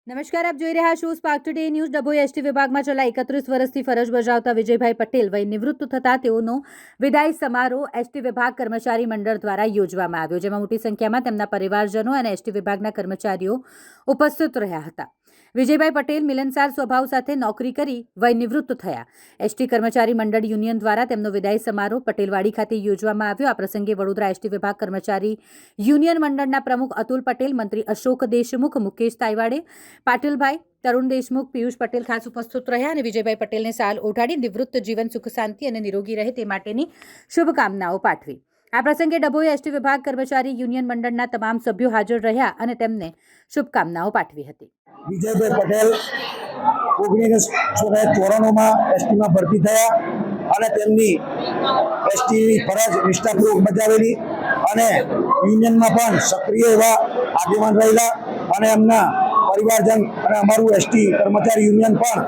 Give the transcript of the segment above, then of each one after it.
નમસ્કાર, આપ જોઈ રહ્યા છો spark today news. Dabhoi ST વિભાગમાં છેલ્લા 31 વર્ષથી ફરજ બજાવતા વિજયભાઈ પટેલ વય નિવૃત્ત થતા તેઓનો વિદાય સમારોહ એસટી વિભાગ કર્મચારી મંડળ દ્વારા યોજવામાં આવ્યો, જેમાં મોટી સંખ્યામાં તેમના પરિવારજનો અને એસટી વિભાગના કર્મચારીઓ ઉપસ્થિત રહ્યા હતા. વિજયભાઈ પટેલ મિલનસાર સ્વભાવ સાથે નોકરી કરી વય નિવૃત્ત થયા. એસટી કર્મચારી મંડળ યુનિયન દ્વારા તેમનો વિદાય સમારોહ પટેલવાડી ખાતે યોજવામાં આવ્યો. આ પ્રસંગે વડોદરા એસટી વિભાગ કર્મચારી યુનિયન મંડળના પ્રમુખ અતુલ પટેલ, મંત્રી અશોક દેશમુખ, મુકેશ તાયવાડે, પાટીલભાઈ, તરુણ દેશમુખ, પિયુષ પટેલ ખાસ ઉપસ્થિત રહ્યા અને વિજયભાઈ પટેલને સાલ ઓઢાડી નિવૃત્ત જીવન સુખ શાંતિ અને નિરોગી રહે તે માટેની શુભકામનાઓ પાઠવી. આ પ્રસંગે ડભોઈ એસટી વિભાગ કર્મચારી યુનિયન મંડળના તમામ સભ્યો હાજર રહ્યા અને તેમને શુભકામનાઓ પાઠવી હતી. વિજયભાઈ પટેલ 1994માં એસટીમાં ભરતી થયા અને તેમની એસટીની ફરજ નિષ્ઠાપૂર્વક બજાવેલી અને યુનિયનમાં પણ સક્રિય એવા આગેવાન રહેલા અને એમના પરિવારજન અને અમારું એસટી કર્મચારી યુનિયન પણ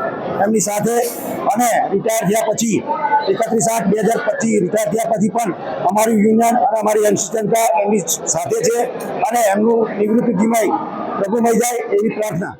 એમની સાથે અને રિટાયર થયા પછી 31/8/2025 રિટાયર થયા પછી પણ અમારું યુનિયન અને અમારી એનસી જનતા એમની સાથે છે અને એમનું નિવૃત્ત જીવન પ્રભુમય જાય એવી પ્રાર્થના.